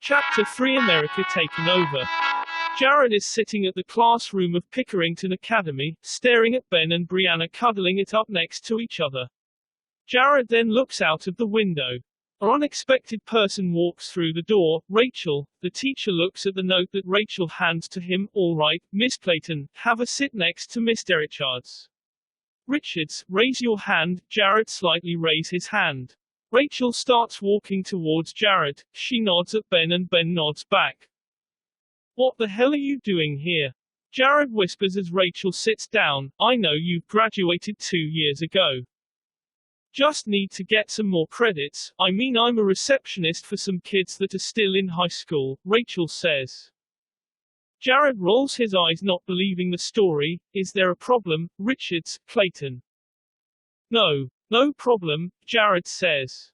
Chapter 3 America Taking Over. Jared is sitting at the classroom of Pickerington Academy, staring at Ben and Brianna cuddling it up next to each other. Jared then looks out of the window. An unexpected person walks through the door, Rachel. The teacher looks at the note that Rachel hands to him. All right, Miss Clayton, have a sit next to Miss Richards. Richards, raise your hand. Jared slightly raise his hand. Rachel starts walking towards Jared. She nods at Ben and Ben nods back. What the hell are you doing here? Jared whispers as Rachel sits down. I know you graduated 2 years ago. Just need to get some more credits. I mean, I'm a receptionist for some kids that are still in high school, Rachel says. Jared rolls his eyes, not believing the story. Is there a problem, Richards, Clayton? No problem, Jared says.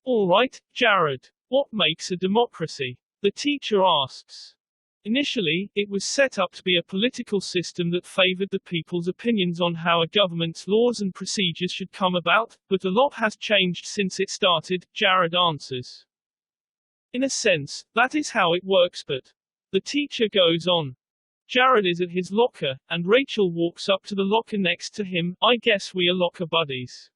All right, Jared. What makes a democracy? The teacher asks. Initially, it was set up to be a political system that favored the people's opinions on how a government's laws and procedures should come about, but a lot has changed since it started, Jared answers. In a sense, that is how it works, but the teacher goes on. Jared is at his locker, and Rachel walks up to the locker next to him. I guess we are locker buddies.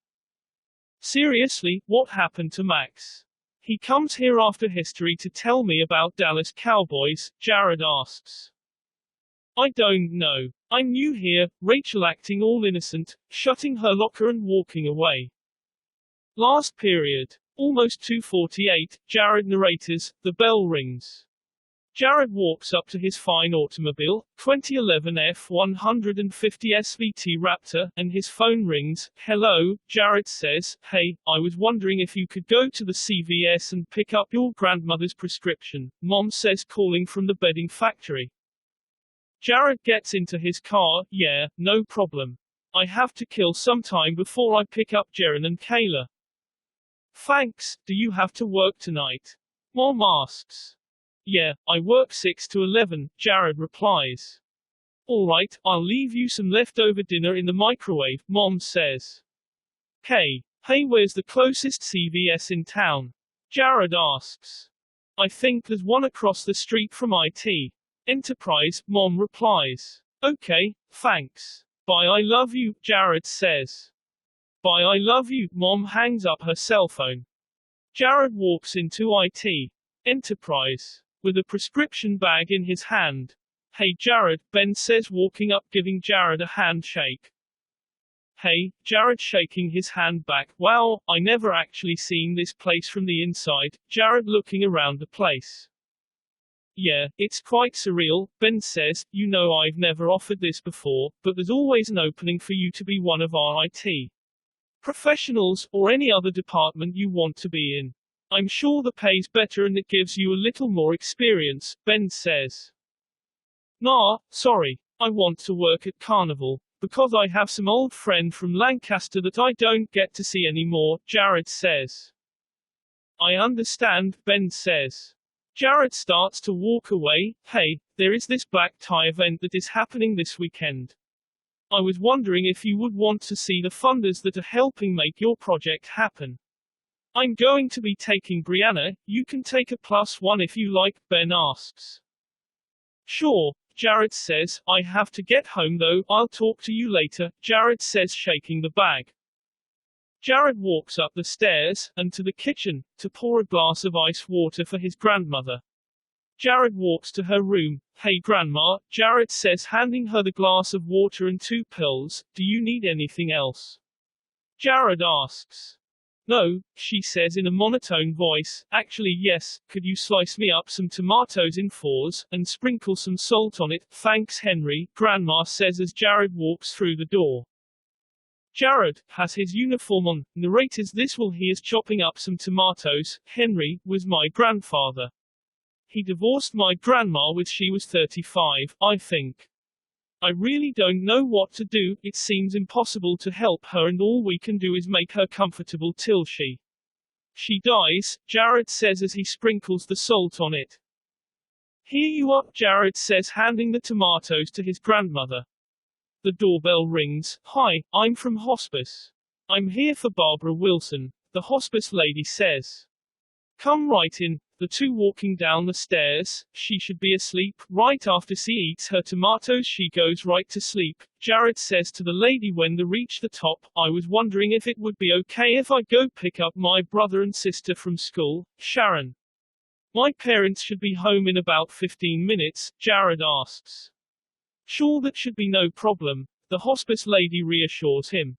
Seriously, what happened to Max? He comes here after history to tell me about Dallas Cowboys, Jared asks. I don't know. I'm new here, Rachel acting all innocent, shutting her locker and walking away. Last period. Almost 2:48, Jared narrates, the bell rings. Jared walks up to his fine automobile, 2011 F-150 SVT Raptor, and his phone rings. Hello, Jared says. Hey, I was wondering if you could go to the CVS and pick up your grandmother's prescription, Mom says, calling from the bedding factory. Jared gets into his car. Yeah, no problem. I have to kill some time before I pick up Jaren and Kayla. Thanks. Do you have to work tonight? Mom asks. Yeah, I work 6 to 11, Jared replies. Alright, I'll leave you some leftover dinner in the microwave, Mom says. Hey, where's the closest CVS in town? Jared asks. I think there's one across the street from IT. Enterprise, Mom replies. Okay, thanks. Bye, I love you, Jared says. Bye, I love you, Mom hangs up her cell phone. Jared walks into IT. Enterprise. With a prescription bag in his hand. Hey Jared, Ben says, walking up giving Jared a handshake. Hey, Jared shaking his hand back. Wow, I never actually seen this place from the inside, Jared looking around the place. Yeah, it's quite surreal, Ben says. You know, I've never offered this before, but there's always an opening for you to be one of our IT professionals, or any other department you want to be in. I'm sure the pay's better and it gives you a little more experience, Ben says. Nah, sorry. I want to work at Carnival, because I have some old friend from Lancaster that I don't get to see anymore, Jared says. I understand, Ben says. Jared starts to walk away. Hey, there is this black tie event that is happening this weekend. I was wondering if you would want to see the funders that are helping make your project happen. I'm going to be taking Brianna. You can take a +1 if you like, Ben asks. Sure, Jared says. I have to get home though. I'll talk to you later, Jared says, shaking the bag. Jared walks up the stairs, and to the kitchen, to pour a glass of ice water for his grandmother. Jared walks to her room. Hey Grandma, Jared says, handing her the glass of water and 2 pills. Do you need anything else? Jared asks. No, she says in a monotone voice. Actually yes, could you slice me up some tomatoes in 4s, and sprinkle some salt on it? Thanks Henry, Grandma says as Jared walks through the door. Jared has his uniform on, narrates this while he is chopping up some tomatoes. Henry was my grandfather. He divorced my grandma when she was 35, I think. I really don't know what to do. It seems impossible to help her and all we can do is make her comfortable till she dies, Jared says as he sprinkles the salt on it. Here you are, Jared says, handing the tomatoes to his grandmother. The doorbell rings. Hi, I'm from hospice. I'm here for Barbara Wilson, the hospice lady says. Come right in. The two walking down the stairs. She should be asleep. Right after she eats her tomatoes, she goes right to sleep. Jared says to the lady when they reach the top, I was wondering if it would be okay if I go pick up my brother and sister from school, Sharon. My parents should be home in about 15 minutes, Jared asks. Sure, that should be no problem, the hospice lady reassures him.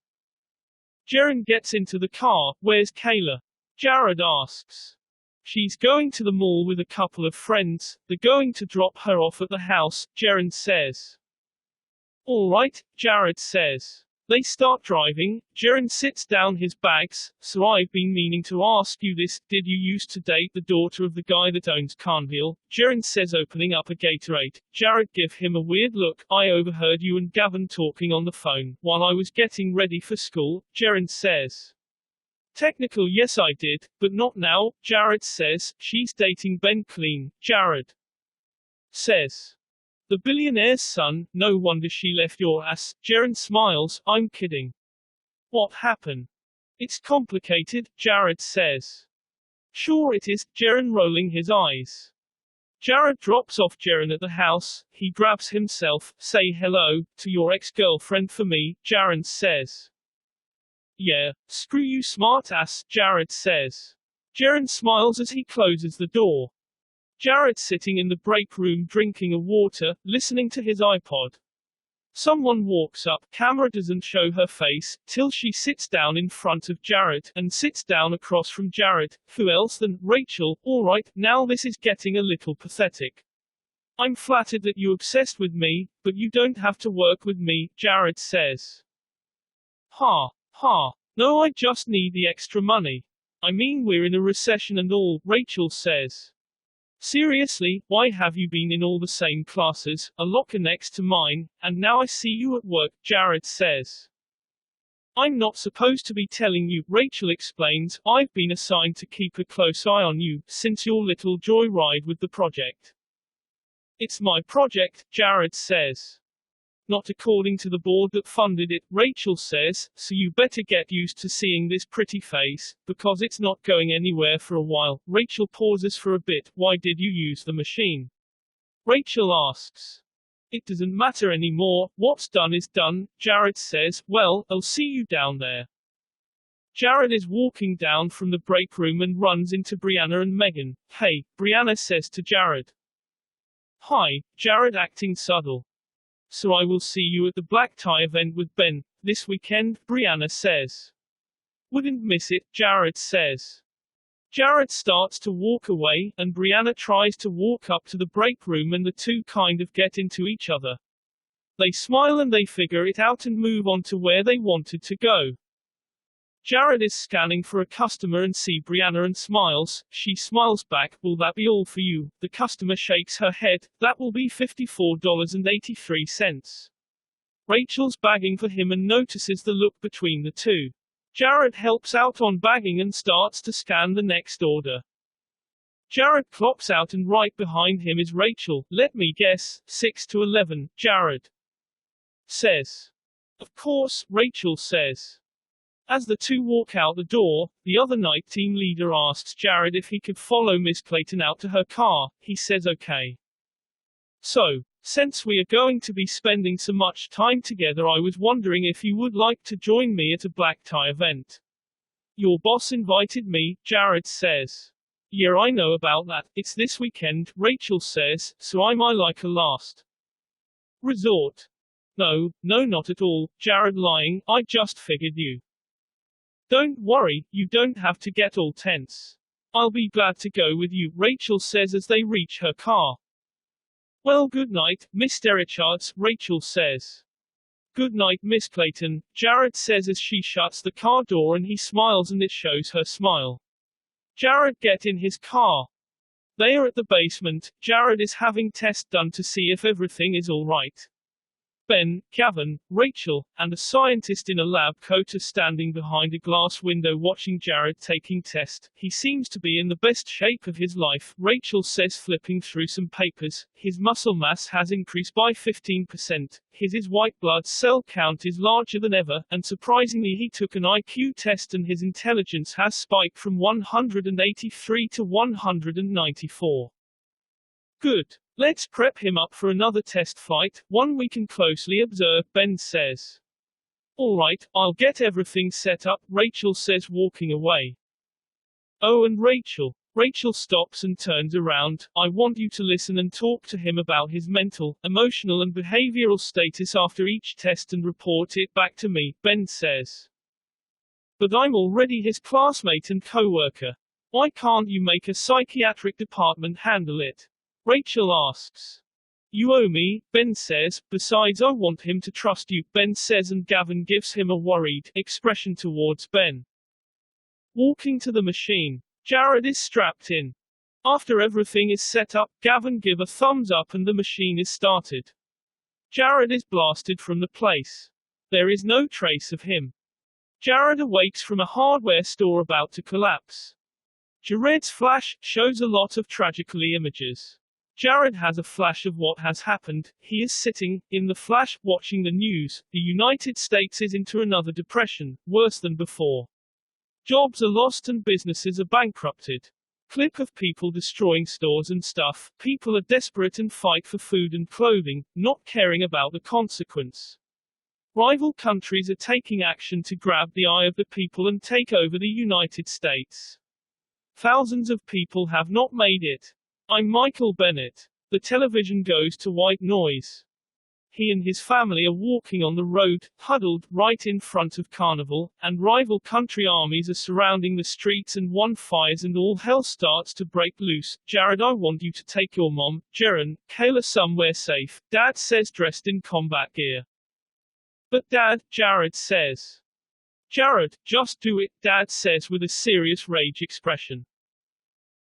Jared gets into the car. Where's Kayla? Jared asks. She's going to the mall with a couple of friends. They're going to drop her off at the house, Jared says. All right, Jared says. They start driving. Jared sits down his bags. So I've been meaning to ask you this. Did you used to date the daughter of the guy that owns Carnville? Jared says, opening up a Gatorade. Jared give him a weird look. I overheard you and Gavin talking on the phone while I was getting ready for school, Jared says. Technical, yes I did, but not now, Jared says. She's dating Ben Clean, Jared says. The billionaire's son, no wonder she left your ass. Jared smiles, I'm kidding. What happened? It's complicated, Jared says. Sure it is, Jared rolling his eyes. Jared drops off Jared at the house. He grabs himself. Say hello to your ex-girlfriend for me, Jared says. Yeah, screw you smart ass, Jared says. Jared smiles as he closes the door. Jared sitting in the break room drinking a water, listening to his iPod. Someone walks up, camera doesn't show her face, till she sits down in front of Jared, and sits down across from Jared. Who else than Rachel? Alright, now this is getting a little pathetic. I'm flattered that you're obsessed with me, but you don't have to work with me, Jared says. Ha. No, I just need the extra money. I mean, we're in a recession and all, Rachel says. Seriously, why have you been in all the same classes, a locker next to mine, and now I see you at work, Jared says. I'm not supposed to be telling you, Rachel explains. I've been assigned to keep a close eye on you, since your little joyride with the project. It's my project, Jared says. Not according to the board that funded it, Rachel says, so you better get used to seeing this pretty face, because it's not going anywhere for a while. Rachel pauses for a bit. Why did you use the machine? Rachel asks. It doesn't matter anymore, what's done is done, Jared says. Well, I'll see you down there. Jared is walking down from the break room and runs into Brianna and Megan. Hey, Brianna says to Jared. Hi, Jared acting subtle. So I will see you at the black tie event with Ben this weekend, Brianna says. Wouldn't miss it, Jared says. Jared starts to walk away, and Brianna tries to walk up to the break room and the two kind of get into each other. They smile and they figure it out and move on to where they wanted to go. Jared is scanning for a customer and see Brianna and smiles. She smiles back. Will that be all for you? The customer shakes her head. That will be $54.83. Rachel's bagging for him and notices the look between the two. Jared helps out on bagging and starts to scan the next order. Jared clocks out and right behind him is Rachel. Let me guess, 6 to 11, Jared says. Of course, Rachel says. As the two walk out the door, the other night team leader asks Jared if he could follow Miss Clayton out to her car. He says okay. So, since we are going to be spending so much time together, I was wondering if you would like to join me at a black tie event. Your boss invited me, Jared says. Yeah, I know about that. It's this weekend, Rachel says, so I might like a last resort. No, not at all, Jared lying. I just figured you. Don't worry, you don't have to get all tense. I'll be glad to go with you, Rachel says as they reach her car. Well, good night, Mr. Richards, Rachel says. Good night, Miss Clayton, Jared says as she shuts the car door and he smiles and it shows her smile. Jared get in his car. They are at the basement. Jared is having tests done to see if everything is alright. Ben, Gavin, Rachel, and a scientist in a lab coat are standing behind a glass window watching Jared taking test. He seems to be in the best shape of his life, Rachel says, flipping through some papers. His muscle mass has increased by 15%. His white blood cell count is larger than ever, and surprisingly he took an IQ test and his intelligence has spiked from 183 to 194. Good. Let's prep him up for another test flight, one we can closely observe, Ben says. All right, I'll get everything set up, Rachel says, walking away. Oh, and Rachel. Rachel stops and turns around. I want you to listen and talk to him about his mental, emotional and behavioral status after each test and report it back to me, Ben says. But I'm already his classmate and co-worker. Why can't you make a psychiatric department handle it? Rachel asks. You owe me, Ben says. Besides, I want him to trust you, Ben says, and Gavin gives him a worried expression towards Ben. Walking to the machine. Jared is strapped in. After everything is set up, Gavin give a thumbs up and the machine is started. Jared is blasted from the place. There is no trace of him. Jared awakes from a hardware store about to collapse. Jared's flash shows a lot of tragically images. Jared has a flash of what has happened. He is sitting, in the flash, watching the news. The United States is into another depression, worse than before. Jobs are lost and businesses are bankrupted. Clip of people destroying stores and stuff. People are desperate and fight for food and clothing, not caring about the consequence. Rival countries are taking action to grab the eye of the people and take over the United States. Thousands of people have not made it. I'm Michael Bennett. The television goes to white noise. He and his family are walking on the road, huddled, right in front of Carnival, and rival country armies are surrounding the streets and one fires and all hell starts to break loose. Jared, I want you to take your mom, Jaren, Kayla somewhere safe, Dad says, dressed in combat gear. But Dad, Jared says. Jared, just do it, Dad says with a serious rage expression.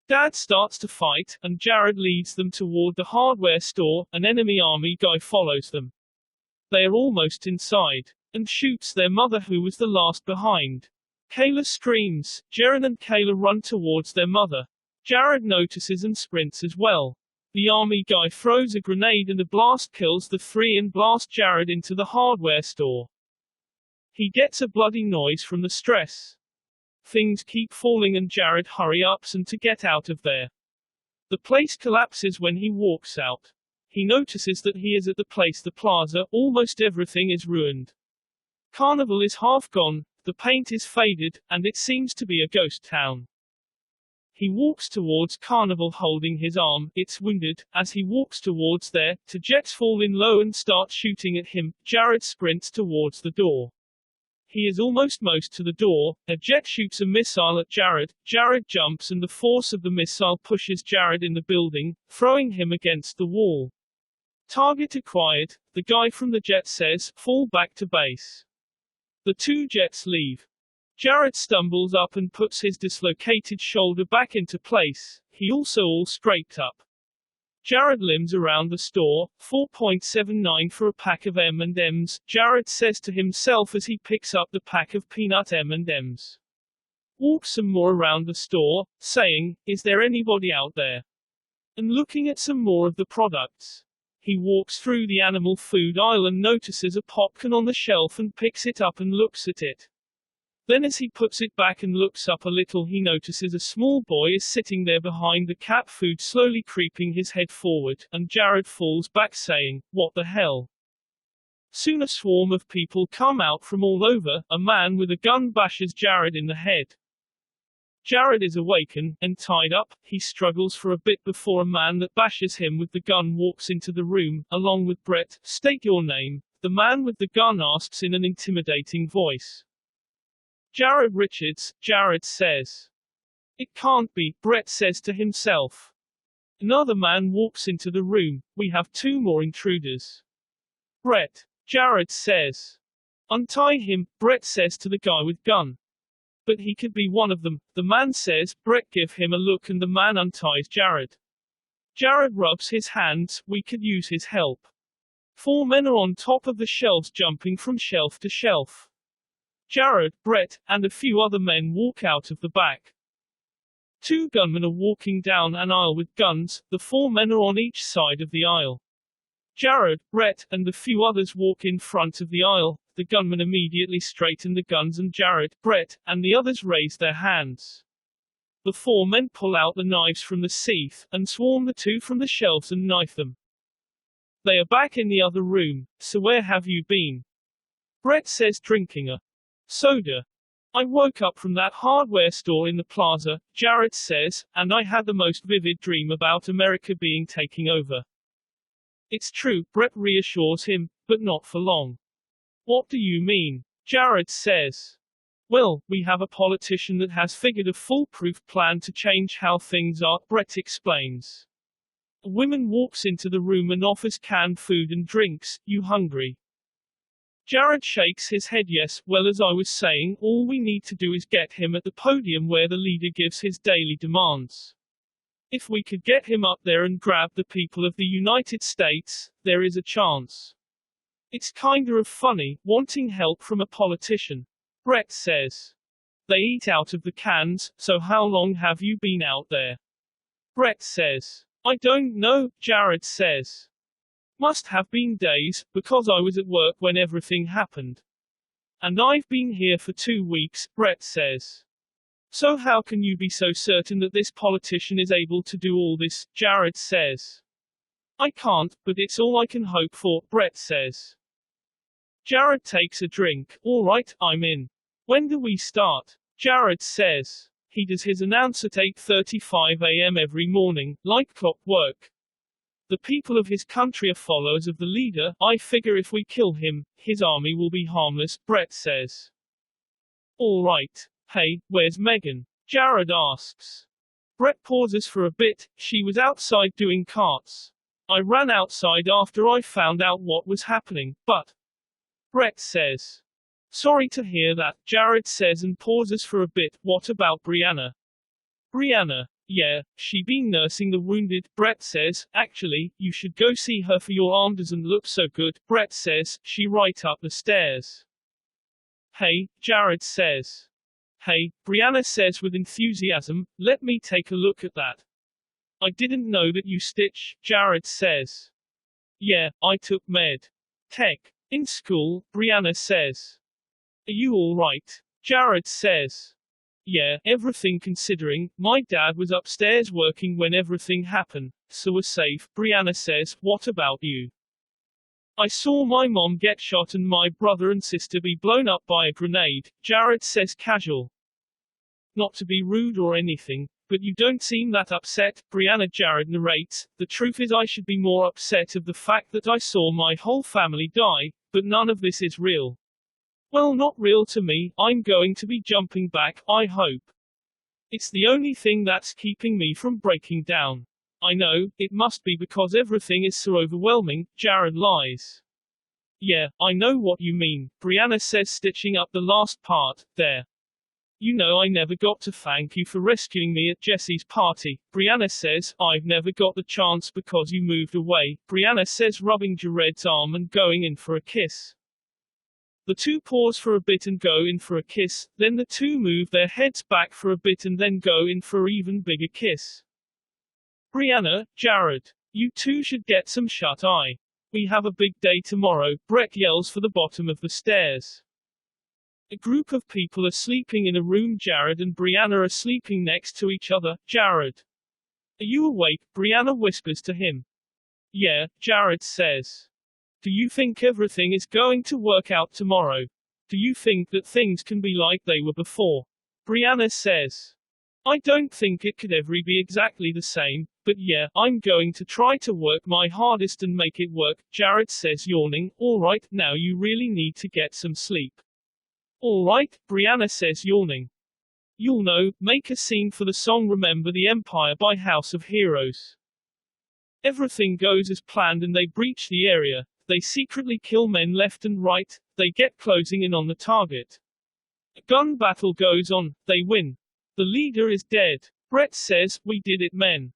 Dad starts to fight, and Jared leads them toward the hardware store. An enemy army guy follows them. They are almost inside, and shoots their mother, who was the last behind. Kayla screams. Jaren and Kayla run towards their mother. Jared notices and sprints as well. The army guy throws a grenade and a blast kills the three and blasts Jared into the hardware store. He gets a bloody noise from the stress. Things keep falling and Jared hurry-ups and to get out of there. The place collapses when he walks out. He notices that he is at the place, the plaza. Almost everything is ruined. Carnival is half gone, the paint is faded, and it seems to be a ghost town. He walks towards Carnival holding his arm. It's wounded. As he walks towards there, two jets fall in low and start shooting at him. Jared sprints towards the door. He is almost to the door. A jet shoots a missile at Jared. Jared jumps and the force of the missile pushes Jared in the building, throwing him against the wall. Target acquired, the guy from the jet says. Fall back to base. The two jets leave. Jared stumbles up and puts his dislocated shoulder back into place. He also all scraped up. Jared limbs around the store. 4.79 for a pack of M&Ms, Jared says to himself as he picks up the pack of peanut M&Ms. Walks some more around the store, saying, is there anybody out there? And looking at some more of the products. He walks through the animal food aisle and notices a popcorn on the shelf and picks it up and looks at it. Then as he puts it back and looks up a little, he notices a small boy is sitting there behind the cat food, slowly creeping his head forward, and Jared falls back saying, what the hell? Soon a swarm of people come out from all over. A man with a gun bashes Jared in the head. Jared is awakened and tied up. He struggles for a bit before a man that bashes him with the gun walks into the room, along with Brett. State your name, the man with the gun asks in an intimidating voice. Jared Richards, Jared says. It can't be, Brett says to himself. Another man walks into the room. We have two more intruders. Brett, Jared says. Untie him, Brett says to the guy with gun. But he could be one of them, the man says. Brett give him a look and the man unties Jared. Jared rubs his hands. We could use his help. Four men are on top of the shelves jumping from shelf to shelf. Jared, Brett, and a few other men walk out of the back. Two gunmen are walking down an aisle with guns, the four men are on each side of the aisle. Jared, Brett, and the few others walk in front of the aisle, the gunmen immediately straighten the guns and Jared, Brett, and the others raise their hands. The four men pull out the knives from the sheath, and swarm the two from the shelves and knife them. They are back in the other room. So where have you been? Brett says, drinking a soda. I woke up from that hardware store in the plaza, Jared says, and I had the most vivid dream about America being taken over. It's true, Brett reassures him, but not for long. What do you mean? Jared says. Well, we have a politician that has figured a foolproof plan to change how things are, Brett explains. A woman walks into the room and offers canned food and drinks. You hungry? Jared shakes his head. Yes, well, as I was saying, all we need to do is get him at the podium where the leader gives his daily demands. If we could get him up there and grab the people of the United States, there is a chance. It's kinda of funny, wanting help from a politician. Brett says. They eat out of the cans, so how long have you been out there? Brett says. I don't know, Jared says. Must have been days, because I was at work when everything happened. And I've been here for 2 weeks, Brett says. So how can you be so certain that this politician is able to do all this, Jared says. I can't, but it's all I can hope for, Brett says. Jared takes a drink. All right, I'm in. When do we start? Jared says. He does his announce at 8:35 a.m. every morning, like clockwork. The people of his country are followers of the leader. I figure if we kill him, his army will be harmless, Brett says. All right. Hey, where's Megan? Jared asks. Brett pauses for a bit. She was outside doing carts. I ran outside after I found out what was happening, but... Brett says. Sorry to hear that, Jared says and pauses for a bit. What about Brianna? Brianna. Yeah, she been nursing the wounded, Brett says. Actually, you should go see her for your arm doesn't look so good, Brett says. She right up the stairs. Hey, Jared says. Hey, Brianna says with enthusiasm, let me take a look at that. I didn't know that you stitch, Jared says. Yeah, I took med. Tech. In school, Brianna says. Are you alright? Jared says. Yeah, everything considering, my dad was upstairs working when everything happened, so we're safe, Brianna says. What about you? I saw my mom get shot and my brother and sister be blown up by a grenade, Jared says casual. Not to be rude or anything, but you don't seem that upset, Brianna. Jared narrates. The truth is I should be more upset of the fact that I saw my whole family die, but none of this is real. Well, not real to me. I'm going to be jumping back, I hope. It's the only thing that's keeping me from breaking down. I know, it must be because everything is so overwhelming, Jared lies. Yeah, I know what you mean, Brianna says, stitching up the last part. There. You know, I never got to thank you for rescuing me at Jesse's party, Brianna says. I've never got the chance because you moved away, Brianna says, rubbing Jared's arm and going in for a kiss. The two pause for a bit and go in for a kiss, then the two move their heads back for a bit and then go in for an even bigger kiss. Brianna, Jared, you two should get some shut-eye. We have a big day tomorrow, Brett yells for the bottom of the stairs. A group of people are sleeping in a room. Jared and Brianna are sleeping next to each other. Jared. Are you awake? Brianna whispers to him. Yeah, Jared says. Do you think everything is going to work out tomorrow? Do you think that things can be like they were before? Brianna says. I don't think it could ever be exactly the same, but yeah, I'm going to try to work my hardest and make it work, Jared says, yawning. Alright, now you really need to get some sleep. Alright, Brianna says, yawning. You'll know, make a scene for the song Remember the Empire by House of Heroes. Everything goes as planned and they breach the area. They secretly kill men left and right. They get closing in on the target. A gun battle goes on. They win. The leader is dead. Brett says, we did it, men.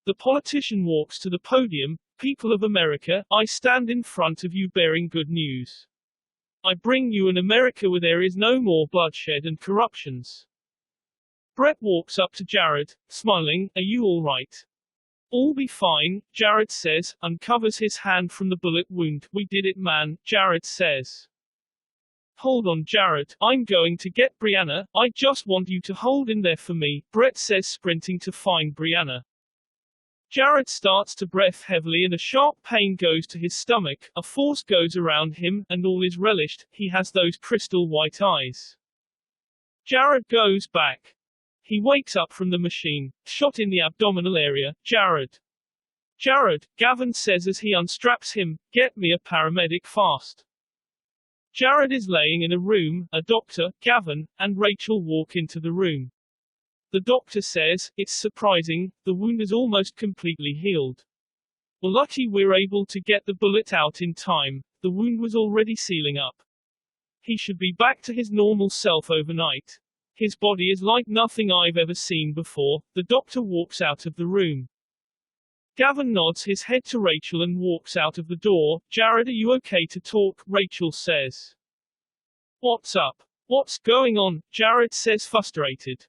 The politician walks to the podium. People of America, I stand in front of you bearing good news. I bring you an America where there is no more bloodshed and corruptions. Brett walks up to Jared, smiling. Are you all right? All be fine, Jared says, uncovers his hand from the bullet wound. We did it, man, Jared says. Hold on, Jared, I'm going to get Brianna. I just want you to hold in there for me, Brett says, sprinting to find Brianna. Jared starts to breath heavily and a sharp pain goes to his stomach, a force goes around him, and all is relished. He has those crystal white eyes. Jared goes back. He wakes up from the machine, shot in the abdominal area. Jared, Gavin says as he unstraps him, get me a paramedic fast. Jared is laying in a room, a doctor, Gavin, and Rachel walk into the room. The doctor says, it's surprising, the wound is almost completely healed. Well, lucky we're able to get the bullet out in time, the wound was already sealing up. He should be back to his normal self overnight. His body is like nothing I've ever seen before. The doctor walks out of the room. Gavin nods his head to Rachel and walks out of the door. Jared, are you okay to talk? Rachel says. What's up? What's going on? Jared says, frustrated.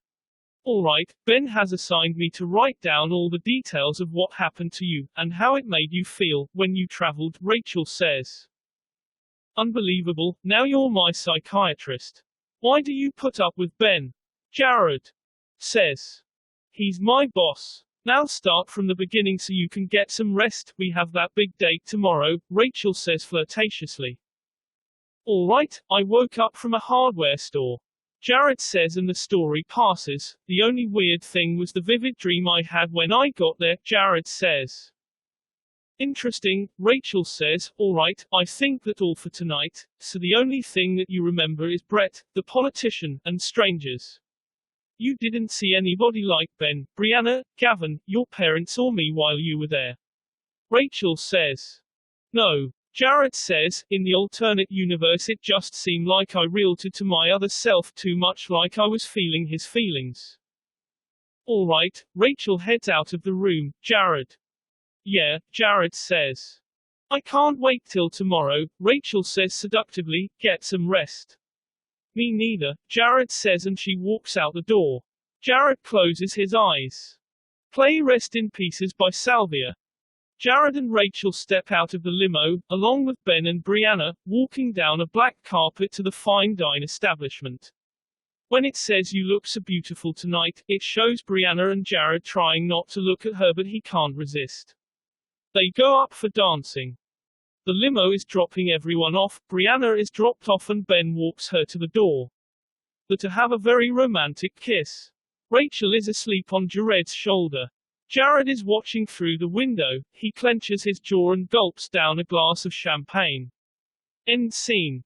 All right, Ben has assigned me to write down all the details of what happened to you, and how it made you feel, when you traveled, Rachel says. Unbelievable, now you're my psychiatrist. Why do you put up with Ben? Jared says. He's my boss. Now start from the beginning so you can get some rest. We have that big date tomorrow, Rachel says flirtatiously. All right, I woke up from a hardware store. Jared says, and the story passes. The only weird thing was the vivid dream I had when I got there, Jared says. Interesting, Rachel says. All right, I think that's all for tonight. So the only thing that you remember is Brett, the politician, and strangers. You didn't see anybody like Ben, Brianna, Gavin, your parents or me while you were there. Rachel says. No. Jared says, in the alternate universe it just seemed like I reeled to my other self too much, like I was feeling his feelings. All right, Rachel heads out of the room. Jared. Yeah, Jared says. I can't wait till tomorrow, Rachel says seductively, get some rest. Me neither, Jared says, and she walks out the door. Jared closes his eyes. Play Rest in Pieces by Salvia. Jared and Rachel step out of the limo, along with Ben and Brianna, walking down a black carpet to the fine dine establishment. When it says you look so beautiful tonight, it shows Brianna and Jared trying not to look at her, but he can't resist. They go up for dancing. The limo is dropping everyone off, Brianna is dropped off and Ben walks her to the door. But to have a very romantic kiss. Rachel is asleep on Jared's shoulder. Jared is watching through the window, he clenches his jaw and gulps down a glass of champagne. End scene.